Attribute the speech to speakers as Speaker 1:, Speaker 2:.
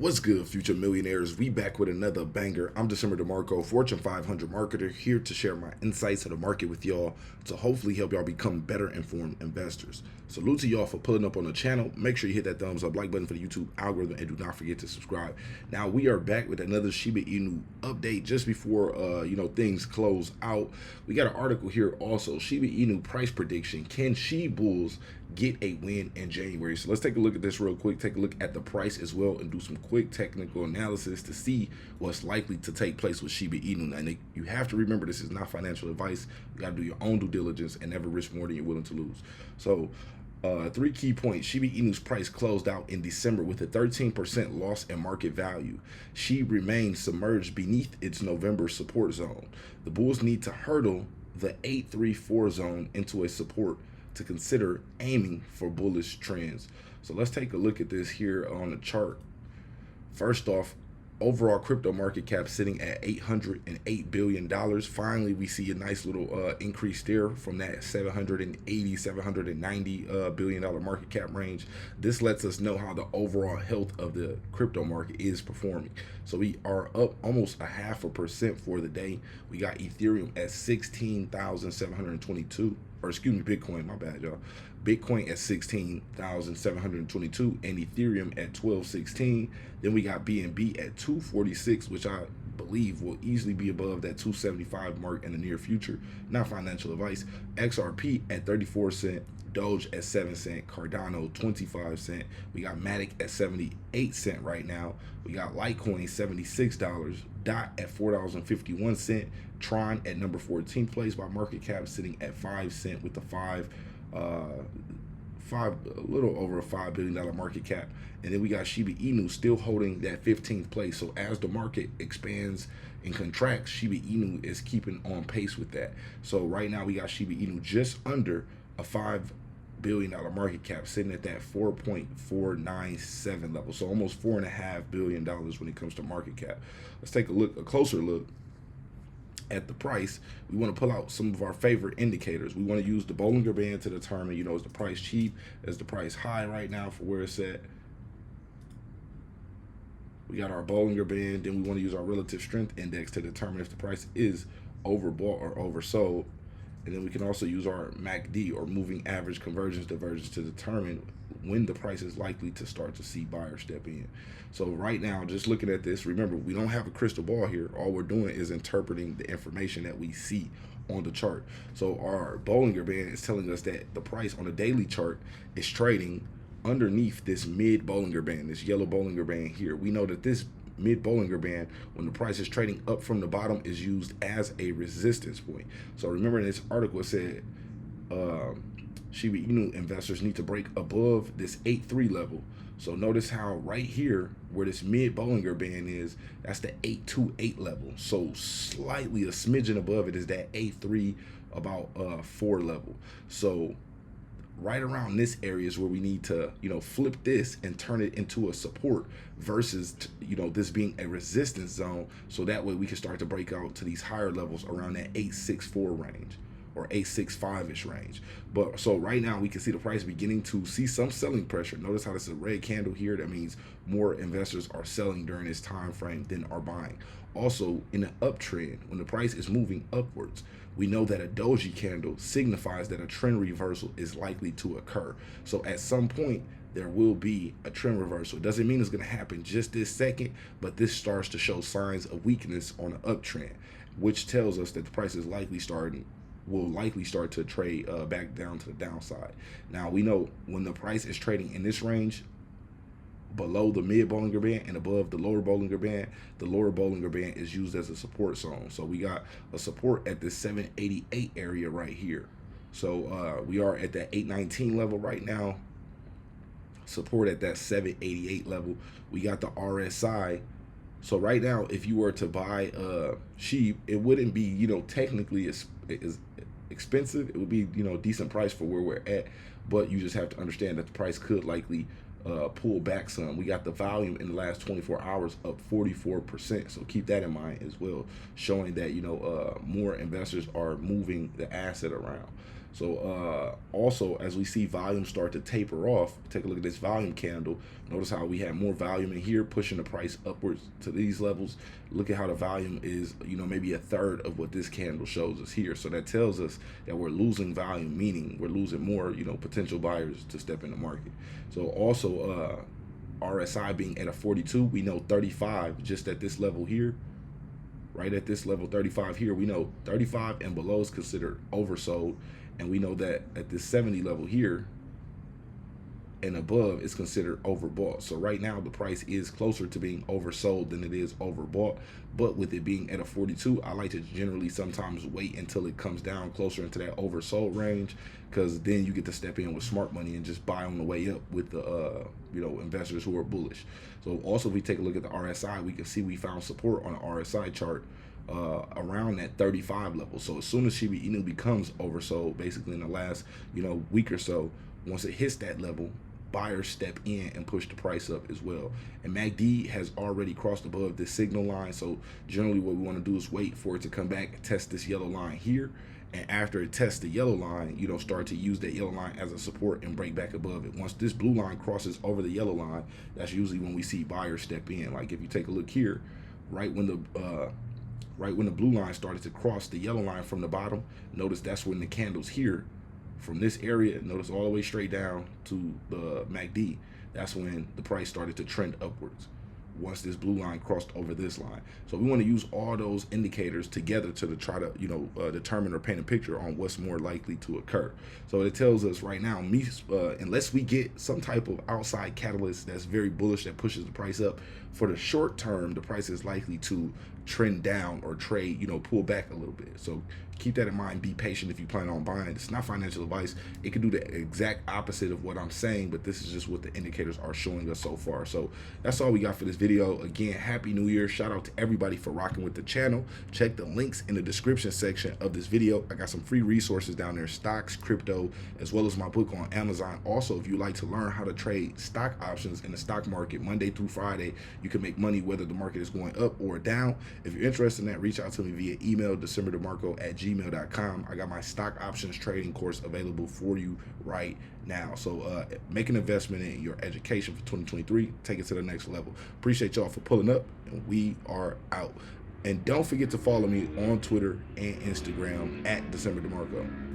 Speaker 1: What's good, future millionaires? We back with another banger. I'm DecemberDeMarco, Fortune 500 marketer, here to share my insights of the market with y'all to hopefully help y'all become better informed investors. Salute to y'all for pulling up on the channel. Make sure you hit that thumbs up, like button for the YouTube algorithm, and do not forget to subscribe. Now we are back with another Shiba Inu update just before things close out. We got an article here also. Shiba Inu price prediction: can she bulls get a win in January? So let's take a look at this real quick, take a look at the price as well, and do some quick technical analysis to see what's likely to take place with Shiba Inu. Now, you have to remember, this is not financial advice. You got to do your own due diligence and never risk more than you're willing to lose. So 3 key points. Shiba Inu's price closed out in December with a 13% loss in market value. She remains submerged beneath its November support zone. The bulls need to hurdle the 834 zone into a support to consider aiming for bullish trends. So let's take a look at this here on the chart. First off, overall crypto market cap sitting at $808 billion. Finally, we see a nice little increase there from that $790 billion market cap range. This lets us know how the overall health of the crypto market is performing. So we are up almost 0.5% for the day. We got Ethereum at 16,722, or excuse me, Bitcoin, my bad, y'all. Bitcoin at 16,722 and Ethereum at 1216. Then we got BNB at 246, which I believe will easily be above that 275 mark in the near future. Not financial advice. XRP at 34 cents, Doge at 7 cents, Cardano 25 cents. We got Matic at 78 cents right now. We got Litecoin $76, DOT at $4.51, Tron at number 14 place by market cap sitting at 5 cents with the a little over a $5 billion market cap. And then we got Shiba Inu still holding that 15th place. So as the market expands and contracts, Shiba Inu is keeping on pace with that. So right now we got Shiba Inu just under a $5 billion market cap, sitting at that 4.497 level. So almost $4.5 billion when it comes to market cap. Let's take a closer look at the price. We want to pull out some of our favorite indicators. We want to use the Bollinger Band to determine, is the price cheap, is the price high right now for where it's at. We got our Bollinger Band. Then we want to use our relative strength index to determine if the price is overbought or oversold. And then we can also use our MACD, or moving average convergence divergence, to determine when the price is likely to start to see buyers step in. So right now, just looking at this, remember, we don't have a crystal ball here. All we're doing is interpreting the information that we see on the chart. So our Bollinger Band is telling us that the price on the daily chart is trading underneath this mid Bollinger Band, this yellow Bollinger Band here. We know that this mid Bollinger Band, when the price is trading up from the bottom, is used as a resistance point. So remember, in this article it said Shiba Inu investors need to break above this 8.3 level. So notice how right here where this mid Bollinger Band is, that's the 8.28 level. So slightly a smidgen above it is that 8.3, about 4 level. So right around this area is where we need to, flip this and turn it into a support versus, this being a resistance zone. So that way we can start to break out to these higher levels around that 864 range or 865-ish range. But so right now we can see the price beginning to see some selling pressure. Notice how this is a red candle here. That means more investors are selling during this time frame than are buying. Also, in an uptrend, when the price is moving upwards, we know that a doji candle signifies that a trend reversal is likely to occur. So at some point, there will be a trend reversal. It doesn't mean it's going to happen just this second, but this starts to show signs of weakness on an uptrend, which tells us that the price is will likely start to trade back down to the downside. Now, we know when the price is trading in this range, below the mid Bollinger Band and above the lower Bollinger Band is used as a support zone. So we got a support at this 788 area right here. So we are at that 819 level right now. Support at that 788 level. We got the RSI. So right now, if you were to buy SHIB, it wouldn't be, technically as expensive. It would be, decent price for where we're at, but you just have to understand that the price could likely pull back some. We got the volume in the last 24 hours up 44%. So keep that in mind as well, showing that, more investors are moving the asset around. So also, as we see volume start to taper off, take a look at this volume candle. Notice how we had more volume in here, pushing the price upwards to these levels. Look at how the volume is, maybe a third of what this candle shows us here. So that tells us that we're losing volume, meaning we're losing more, potential buyers to step in the market. So also, RSI being at a 42, we know 35 just at this level here. Right at this level 35 here, we know 35 and below is considered oversold, and we know that at this 70 level here and above is considered overbought. So right now the price is closer to being oversold than it is overbought, but with it being at a 42, I like to generally sometimes wait until it comes down closer into that oversold range, because then you get to step in with smart money and just buy on the way up with the investors who are bullish. So also, if we take a look at the RSI, we can see we found support on the RSI chart around that 35 level. So as soon as Shiba Inu becomes oversold, basically in the last week or so, once it hits that level, buyers step in and push the price up as well. And MACD has already crossed above this signal line, so generally what we want to do is wait for it to come back and test this yellow line here, and after it tests the yellow line, start to use that yellow line as a support and break back above it. Once this blue line crosses over the yellow line, that's usually when we see buyers step in. Like if you take a look here, right when the blue line started to cross the yellow line from the bottom, notice that's when the candles here from this area, notice all the way straight down to the MACD, that's when the price started to trend upwards once this blue line crossed over this line. So we want to use all those indicators together to try to determine or paint a picture on what's more likely to occur. So it tells us right now, unless we get some type of outside catalyst that's very bullish that pushes the price up, for the short term the price is likely to trend down or trade, pull back a little bit. So keep that in mind. Be patient if you plan on buying. It's not financial advice. It could do the exact opposite of what I'm saying, but this is just what the indicators are showing us so far. So that's all we got for this video. Again, Happy New Year. Shout out to everybody for rocking with the channel. Check the links in the description section of this video. I got some free resources down there, stocks, crypto, as well as my book on Amazon. Also, if you like to learn how to trade stock options in the stock market Monday through Friday, you can make money whether the market is going up or down. If you're interested in that, reach out to me via email, DecemberDeMarco@gmail.com. I got my stock options trading course available for you right now. So make an investment in your education for 2023. Take it to the next level. Appreciate y'all for pulling up, and we are out. And don't forget to follow me on Twitter and Instagram at DecemberDeMarco.